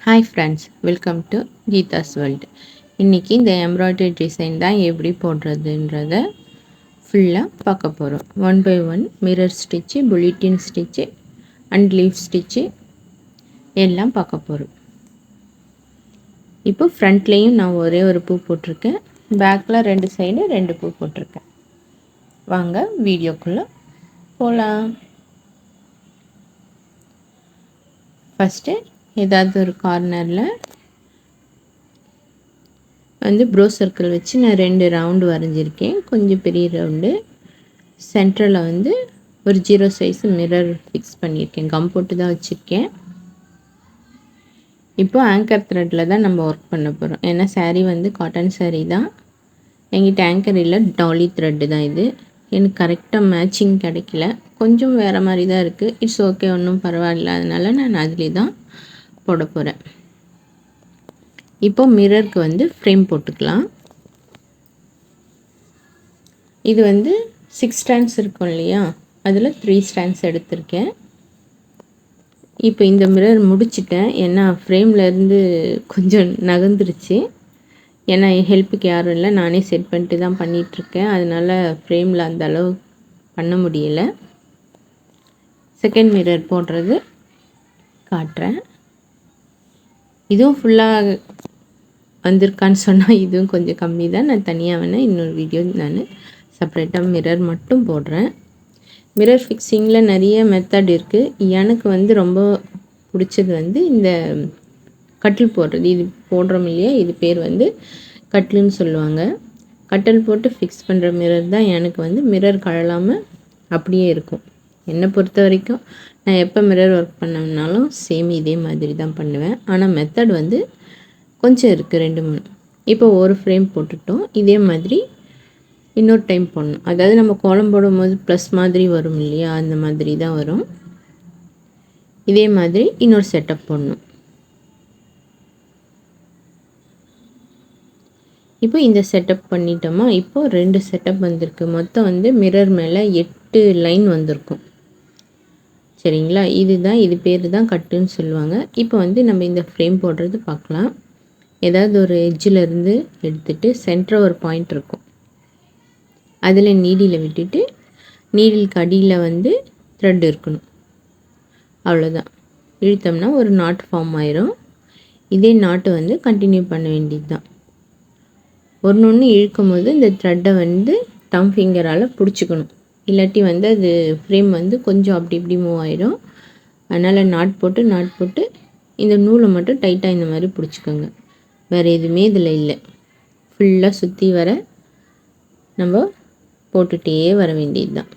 Hi friends, welcome to Geetha's world. இன்றைக்கி இந்த embroidery design தான் எப்படி போடுறதுன்றத ஃபுல்லாக பார்க்க போகிறோம். 1 by 1 மிரர் ஸ்டிச்சு, புல்லிட்டின் ஸ்டிச்சு அண்ட் லீஃப் ஸ்டிச்சு எல்லாம் பார்க்க போகிறோம். இப்போ ஃப்ரண்ட்லேயும் நான் ஒரே ஒரு பூ போட்டிருக்கேன், பேக்கில் 2 சைடு 2 பூ போட்டிருக்கேன். வாங்க வீடியோக்குள்ளே போகலாம். ஃபஸ்ட்டு ஏதாவது ஒரு கார்னரில் வந்து ப்ரோ சர்க்கிள் வச்சு நான் 2 ரவுண்டு வரைஞ்சிருக்கேன், கொஞ்சம் பெரிய ரவுண்டு. சென்டரில் வந்து ஒரு 0 சைஸ் மிரர் ஃபிக்ஸ் பண்ணியிருக்கேன், கம் போட்டு தான் வச்சுருக்கேன். இப்போ ஆங்கர் த்ரெட்டில் தான் நம்ம ஒர்க் பண்ண போகிறோம். ஏன்னா சாரீ வந்து காட்டன் சாரீ தான், எங்கிட்ட ஆங்கர் இல்லை, டாலி த்ரெட்டு தான் இது. எனக்கு கரெக்டாக மேட்சிங் கிடைக்கல, கொஞ்சம் வேறு மாதிரி தான் இருக்குது. இட்ஸ் ஓகே, ஒன்றும் பரவாயில்ல. அதனால் நான் அதிலே தான் போட போகிறேன். இப்போ மிரருக்கு வந்து ஃப்ரேம் போட்டுக்கலாம். இது வந்து 6 ஸ்டாண்ட்ஸ் இருக்கும் இல்லையா, அதில் 3 ஸ்டாண்ட்ஸ் எடுத்திருக்கேன். இப்போ இந்த மிரர் முடிச்சிட்டேன், ஏன்னா ஃப்ரேம்லேருந்து கொஞ்சம் நகர்ந்துருச்சு. ஏன்னா ஹெல்ப்புக்கு யாரும் இல்லை, நானே செட் பண்ணிட்டு தான் பண்ணிகிட்ருக்கேன். அதனால் ஃப்ரேமில் அந்த அளவு பண்ண முடியலை. செகண்ட் மிரர் போடுறது காட்டுறேன். இதுவும் ஃபுல்லாக வந்திருக்கான்னு சொன்னால் இதுவும் கொஞ்சம் கம்மி தான். நான் தனியாக வேணால் இன்னொரு வீடியோ நான் செப்ரேட்டாக மிரர் மட்டும் போடுறேன். மிரர் ஃபிக்ஸிங்கில் நிறைய மெத்தட் இருக்குது. எனக்கு வந்து ரொம்ப பிடிச்சது வந்து இந்த கட்டில் போடுறது. இது போடுறோம் இல்லையா, இது பேர் வந்து கட்டில்னு சொல்லுவாங்க. கட்டில் போட்டு ஃபிக்ஸ் பண்ணுற மிரர் தான் எனக்கு வந்து மிரர் கழலாமல் அப்படியே இருக்கும். என்னை பொறுத்த வரைக்கும் நான் எப்போ மிரர் ஒர்க் பண்ணனாலும் சேம் இதே மாதிரி தான் பண்ணுவேன். ஆனால் மெத்தட் வந்து கொஞ்சம் இருக்குது, 2 3. இப்போ ஒரு ஃப்ரேம் போட்டுட்டோம். இதே மாதிரி இன்னொரு டைம் போடணும். அதாவது நம்ம கோலம் போடும்போது ப்ளஸ் மாதிரி வரும் இல்லையா, அந்த மாதிரி தான் வரும். இதே மாதிரி இன்னொரு செட்டப் போடணும். இப்போ இந்த செட்டப் பண்ணிட்டோமா, இப்போது 2 செட்டப் வந்திருக்கு. மொத்தம் வந்து மிரர் மேலே 8 லைன் வந்திருக்கும். சரிங்களா, இதுதான், இது பேர் தான் கட்டுன்னு சொல்லுவாங்க. இப்போ வந்து நம்ம இந்த ஃப்ரேம் போடுறது பார்க்கலாம். ஏதாவது ஒரு எட்ஜிலேருந்து எடுத்துகிட்டு சென்டராக ஒரு பாயிண்ட் இருக்கும், அதில் நீடியில் விட்டுட்டு நீடிலுக்கு அடியில் வந்து த்ரெட் இருக்கணும். அவ்வளோதான். இழுத்தோம்னா ஒரு நாட் ஃபார்ம் ஆயிரும். இதே நாட்டு வந்து கண்டினியூ பண்ண வேண்டியது தான். ஒன்று இழுக்கும் போது இந்த த்ரெட்டை வந்து தம் ஃபிங்கரால் பிடிச்சிக்கணும், இல்லாட்டி வந்து அது ஃப்ரேம் வந்து கொஞ்சம் அப்படி இப்படி மூவ் ஆயிடும். அதனால் நாட் போட்டு இந்த நூலை மட்டும் டைட்டாக இந்த மாதிரி பிடிச்சிக்கோங்க. வேறு எதுவுமே இதில் இல்லை. ஃபுல்லாக சுற்றி வர நம்ம போட்டுகிட்டே வர வேண்டியது தான்.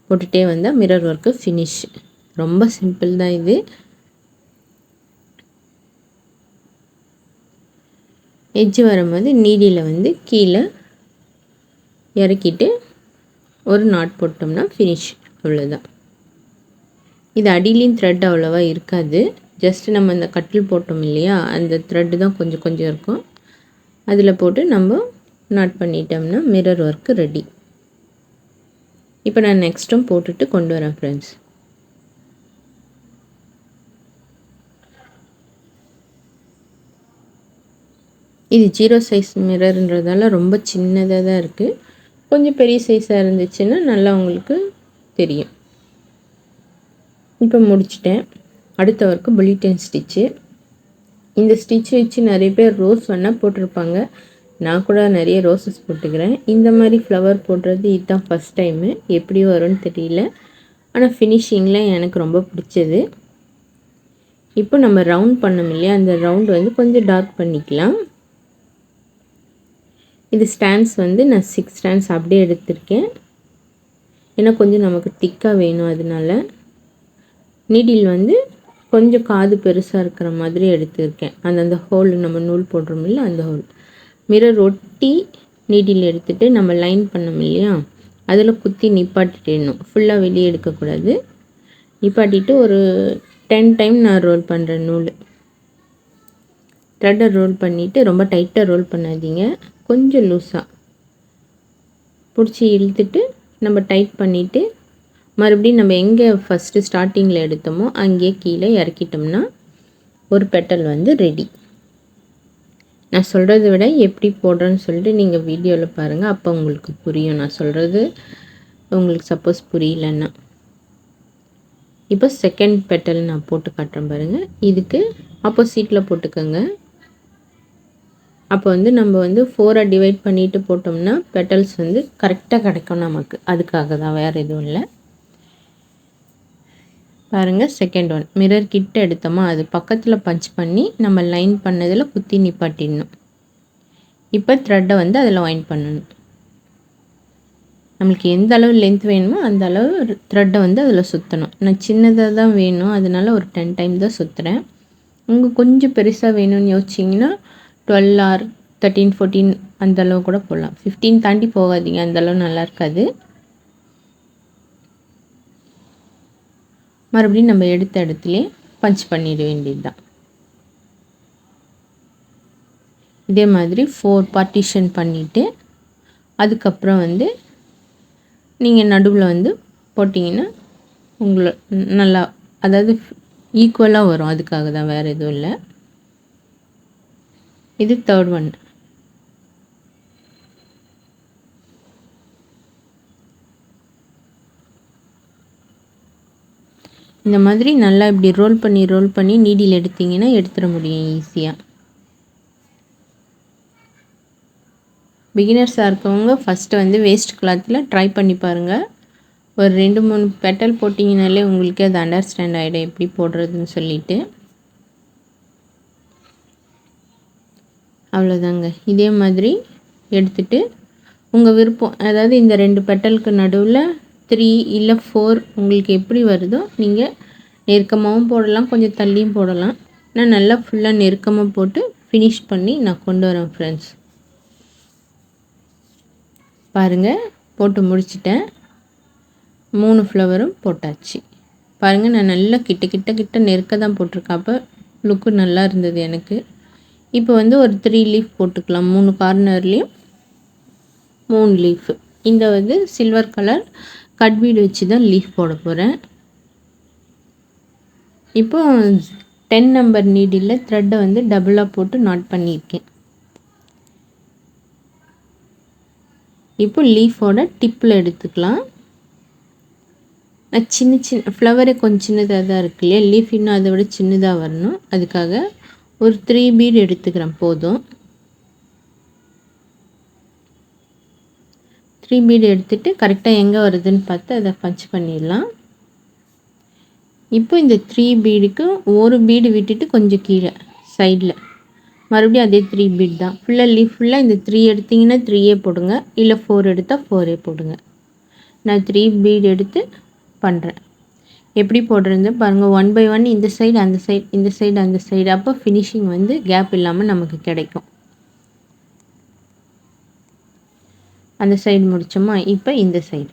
போட்டுகிட்டே வந்தால் மிரர் ஒர்க்கு ஃபினிஷ். ரொம்ப சிம்பிள் தான் இது. எட்ஜு வரும்போது நீடியில் வந்து கீழே இறக்கிட்டு ஒரு நாட் போட்டோம்னா ஃபினிஷ். அவ்வளோதான். இது அடியிலையும் த்ரெட் அவ்வளோவா இருக்காது. ஜஸ்ட்டு நம்ம இந்த கட்டில் போட்டோம் இல்லையா, அந்த த்ரெட்டு தான் கொஞ்சம் கொஞ்சம் இருக்கும். அதில் போட்டு நம்ம நாட் பண்ணிட்டோம்னா மிரர் ஒர்க்கு ரெடி. இப்போ நான் நெக்ஸ்ட்டும் போட்டுட்டு கொண்டு வரேன் ஃப்ரெண்ட்ஸ். இது 0 சைஸ் மிரர்ன்றதால ரொம்ப சின்னதாக தான் இருக்குது. கொஞ்சம் பெரிய சைஸாக இருந்துச்சுன்னா நல்லா உங்களுக்கு தெரியும். இப்போ முடிச்சிட்டேன். அடுத்த ஒர்க்கு புல்லிட்டின் ஸ்டிச்சு. இந்த ஸ்டிச் வச்சு நிறைய பேர் ரோஸ் வேணால் போட்டிருப்பாங்க. நான் கூட நிறைய ரோஸஸ் போட்டுக்கிறேன். இந்த மாதிரி ஃப்ளவர் போடுறது இதுதான் ஃபஸ்ட் டைமு. எப்படி வரும்னு தெரியல, ஆனால் ஃபினிஷிங்கில் எனக்கு ரொம்ப பிடிச்சது. இப்போ நம்ம ரவுண்ட் பண்ணோம் இல்லையா, அந்த ரவுண்டு வந்து கொஞ்சம் டார்க் பண்ணிக்கலாம். இது ஸ்டாண்ட்ஸ் வந்து நான் 6 ஸ்டாண்ட்ஸ் அப்படியே எடுத்திருக்கேன், ஏன்னா கொஞ்சம் நமக்கு திக்காக வேணும். அதனால நீடில் வந்து கொஞ்சம் காது பெருசாக இருக்கிற மாதிரி எடுத்துருக்கேன். அந்த ஹோல் நம்ம நூல் போடுறோம் இல்லை, அந்த ஹோல் மிரர் ஒட்டி நீடில் எடுத்துகிட்டு நம்ம லைன் பண்ணோம் இல்லையா, அதில் குத்தி நிப்பாட்டிடணும். ஃபுல்லாக வெளியே எடுக்கக்கூடாது. நிப்பாட்டிட்டு ஒரு 10 டைம் நான் ரோல் பண்ணுறேன் நூல். த்ரெட்டை ரோல் பண்ணிவிட்டு ரொம்ப டைட்டாக ரோல் பண்ணாதீங்க, கொஞ்சம் லூஸாக பிடிச்சி இழுத்துட்டு நம்ம டைட் பண்ணிவிட்டு மறுபடியும் நம்ம எங்கே ஃபஸ்ட்டு ஸ்டார்டிங்கில் எடுத்தோமோ அங்கேயே கீழே இறக்கிட்டோம்னா ஒரு பெட்டல் வந்து ரெடி. நான் சொல்கிறத விட எப்படி போடுறேன்னு சொல்லிட்டு நீங்கள் வீடியோவில் பாருங்கள், அப்போ உங்களுக்கு புரியும். நான் சொல்கிறது உங்களுக்கு சப்போஸ் புரியலன்னா. இப்போ செகண்ட் பெட்டல் நான் போட்டு காட்டுறேன் பாருங்கள். இதுக்கு ஆப்போசிட்டில் போட்டுக்கோங்க. அப்போ வந்து நம்ம வந்து 4 டிவைட் பண்ணிவிட்டு போட்டோம்னா பெட்டல்ஸ் வந்து கரெக்டாக கிடைக்கும் நமக்கு. அதுக்காக தான், வேறு எதுவும் இல்லை. பாருங்கள், செகண்ட் ஒன் மிரர் கிட்ட எடுத்தோமா அது பக்கத்தில் பஞ்ச் பண்ணி நம்ம லைன் பண்ணதில் குத்தி நிப்பாட்டிடணும். இப்போ த்ரெட்டை வந்து அதில் வைண்ட் பண்ணணும். நம்மளுக்கு எந்த அளவு லென்த் வேணுமோ அந்த அளவு த்ரெட்டை வந்து அதில் சுற்றணும். நான் சின்னதாக தான் வேணும், அதனால ஒரு 10 டைம் தான் சுற்றுறேன். உங்களுக்கு கொஞ்சம் பெருசாக வேணும்னு யோசிச்சிங்கன்னா 12 ஆர் 13, 14 அந்தளவு கூட போடலாம். 15 தாண்டி போகாதீங்க, அந்தளவு நல்லா இருக்காது. மறுபடியும் நம்ம எடுத்த இடத்துலையே பஞ்ச் பண்ணிட வேண்டியது தான். இதே மாதிரி 4 பார்ட்டிஷன் பண்ணிவிட்டு அதுக்கப்புறம் வந்து நீங்கள் நடுவில் வந்து போட்டிங்கன்னா உங்களை நல்லா, அதாவது ஈக்குவலாக வரும். அதுக்காக தான், வேறு எதுவும் இல்லை. இது தேர்ட் ஒன். இந்த மாதிரி நல்லா இப்படி ரோல் பண்ணி நீடில் எடுத்திங்கன்னா எடுத்துட முடியும் ஈஸியாக. பிகினர்ஸாக இருக்கவங்க ஃபஸ்ட்டு வந்து வேஸ்ட் கிளாத்தில் ட்ரை பண்ணி பாருங்கள். ஒரு 2-3 பெட்டல் போட்டிங்கனாலே உங்களுக்கே அது அண்டர்ஸ்டாண்ட் ஆகிடும் எப்படி போடுறதுன்னு சொல்லிட்டு. அவ்வளோதாங்க. இதே மாதிரி எடுத்துகிட்டு உங்கள் விருப்பம், அதாவது இந்த 2 பெட்டலுக்கு நடுவில் 3 இல்லை 4 உங்களுக்கு எப்படி வருதோ நீங்கள் நெருக்கமாகவும் போடலாம், கொஞ்சம் தள்ளியும் போடலாம். நான் நல்லா ஃபுல்லாக நெருக்கமாக போட்டு ஃபினிஷ் பண்ணி நான் கொண்டு வரேன் ஃப்ரெண்ட்ஸ். பாருங்கள், போட்டு முடிச்சிட்டேன். 3 ஃப்ளவரும் போட்டாச்சு. பாருங்கள், நான் நல்லா கிட்ட நெருக்க தான் போட்டிருக்கேன். அப்போ லுக்கு நல்லா இருந்தது எனக்கு. இப்போ வந்து ஒரு 3 லீஃப் போட்டுக்கலாம். 3 கார்னர்லேயும் 3 லீஃபு. இந்த வந்து சில்வர் கலர் கட் பீடு வச்சு தான் லீஃப் போட போகிறேன். இப்போ 10 நம்பர் நீடில் த்ரெட்டை வந்து டபுளாக போட்டு நாட் பண்ணியிருக்கேன். இப்போ லீஃபோட டிப்பில் எடுத்துக்கலாம். சின்ன ஃப்ளவரே கொஞ்சம் சின்னதாக தான் இருக்கு இல்லையா, லீஃப் இன்னும் அதை விட சின்னதாக வரணும். அதுக்காக ஒரு 3 பீடு எடுத்துக்கிறேன் போதும். 3 பீடு எடுத்துகிட்டு கரெக்டாக எங்கே வருதுன்னு பார்த்து அதை பஞ்ச் பண்ணிடலாம். இப்போ இந்த 3 பீடுக்கு ஒரு பீடு விட்டுட்டு கொஞ்சம் கீழே சைடில் மறுபடியும் அதே 3 பீட் தான். ஃபுல்லாக லீஃப் ஃபுல்லாக இந்த 3 எடுத்திங்கன்னா 3ஏ போடுங்க, இல்லை 4 எடுத்தால் 4ஏ போடுங்க. நான் 3 பீட் எடுத்து பண்ணுறேன். எப்படி போடுறது பாருங்கள். 1 by 1 இந்த சைடு அந்த சைடு, இந்த சைடு அந்த சைடு. அப்போ ஃபினிஷிங் வந்து கேப் இல்லாமல் நமக்கு கிடைக்கும். அந்த சைடு முடித்தோமா, இப்போ இந்த சைடு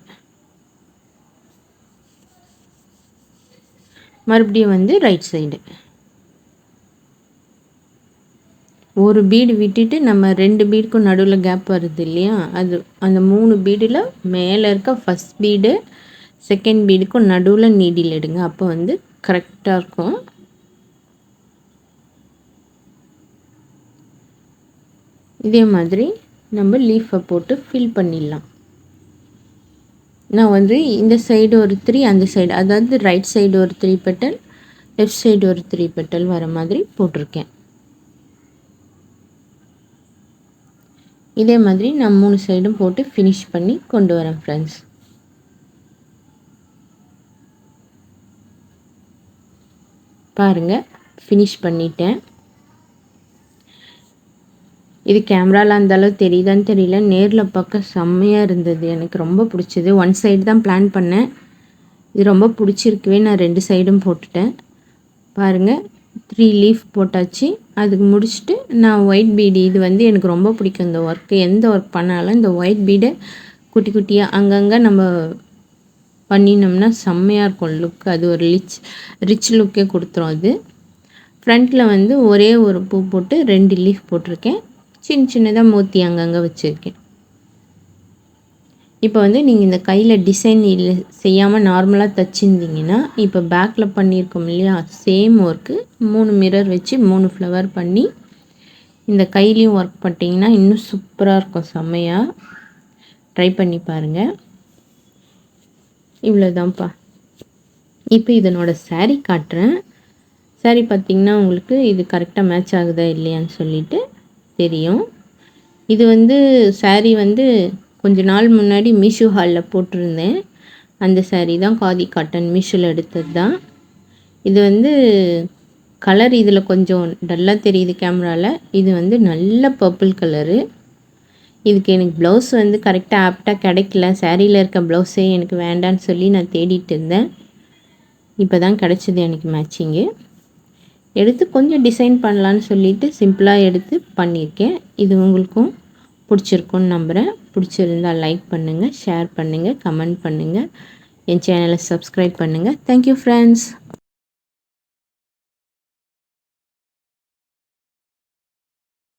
மறுபடியும் வந்து ரைட் சைடு ஒரு பீடு விட்டுட்டு நம்ம 2 பீடுக்கும் நடுவில் கேப் வருது இல்லையா, அது அந்த 3 பீடில் மேலே இருக்க ஃபஸ்ட் பீடு செகண்ட் பீடுக்கும் நடுவில் நீடில் எடுங்க. அப்போ வந்து கரெக்டாக இருக்கும். இதே மாதிரி நம்ம லீஃபை போட்டு ஃபில் பண்ணிடலாம். நான் வந்து இந்த சைடு ஒரு 3, அந்த சைடு, அதாவது ரைட் சைடு ஒரு 3 பெட்டல், லெஃப்ட் சைடு ஒரு 3 பெட்டல் வர மாதிரி போட்டிருக்கேன். இதே மாதிரி நான் 3 சைடும் போட்டு ஃபினிஷ் பண்ணி கொண்டு வரேன் ஃப்ரெண்ட்ஸ். பாருங்கள், ஃபினிஷ் பண்ணிட்டேன். இது கேமராவில் அந்தளவு தெரியுதான்னு தெரியல, நேரில் பார்க்க செம்மையாக இருந்தது. எனக்கு ரொம்ப பிடிச்சது. 1 சைடு தான் பிளான் பண்ணேன். இது ரொம்ப பிடிச்சிருக்கவே நான் 2 சைடும் போட்டுட்டேன். பாருங்கள், 3 லீஃப் போட்டாச்சு. அதுக்கு முடிச்சுட்டு நான் ஒயிட் பீடு, இது வந்து எனக்கு ரொம்ப பிடிக்கும் இந்த ஒர்க்கு. எந்த ஒர்க் பண்ணாலும் இந்த ஒயிட் பீடை குட்டி குட்டியாக அங்கங்கே நம்ம பண்ணினோம்னா செம்மையாக இருக்கும் லுக். அது ஒரு ரிச் லுக்கே கொடுத்துரும். அது ஃப்ரண்ட்டில் வந்து ஒரே ஒரு பூ போட்டு 2 லீஃப் போட்டிருக்கேன். சின்னதாக மோத்தி அங்கங்கே வச்சுருக்கேன். இப்போ வந்து நீங்கள் இந்த கையில் டிசைன் இல்லை செய்யாமல் நார்மலாக தைச்சிருந்தீங்கன்னா இப்போ பேக்கில் பண்ணியிருக்கோம் இல்லையா, சேம் ஒர்க்கு 3 மிரர் வச்சு 3 ஃப்ளவர் பண்ணி இந்த கையிலையும் ஒர்க் பண்ணிட்டீங்கன்னா இன்னும் சூப்பராக இருக்கும். செம்மையாக ட்ரை பண்ணி பாருங்கள். இவ்வளோதான்ப்பா. இப்போ இதனோட சாரீ காட்டுறேன். சாரீ பார்த்திங்கன்னா உங்களுக்கு இது கரெக்டாக மேட்ச் ஆகுதா இல்லையான்னு சொல்லிட்டு தெரியும். இது வந்து சாரீ வந்து கொஞ்ச நாள் முன்னாடி மீஷோ ஹாலில் போட்டிருந்தேன். அந்த சாரீ தான் காதி காட்டன் மீஷோவில் எடுத்தது தான். இது வந்து கலர் இதில் கொஞ்சம் டல்லாக தெரியுது கேமராவில். இது வந்து நல்ல பர்பிள் கலரு. இதுக்கு எனக்கு ப்ளவுஸ் வந்து கரெக்டாக ஆப்டாக கிடைக்கல. சாரியில் இருக்க ப்ளவுஸே எனக்கு வேண்டான்னு சொல்லி நான் தேடிட்டு இருந்தேன். இப்போ தான் கிடச்சிது எனக்கு மேட்சிங்கு. எடுத்து கொஞ்சம் டிசைன் பண்ணலான்னு சொல்லிவிட்டு சிம்பிளாக எடுத்து பண்ணியிருக்கேன். இது உங்களுக்கும் பிடிச்சிருக்குன்னு நம்புகிறேன். பிடிச்சிருந்தால் லைக் பண்ணுங்கள், ஷேர் பண்ணுங்கள், கமெண்ட் பண்ணுங்கள், என் சேனலை சப்ஸ்கிரைப் பண்ணுங்கள். Thank you friends.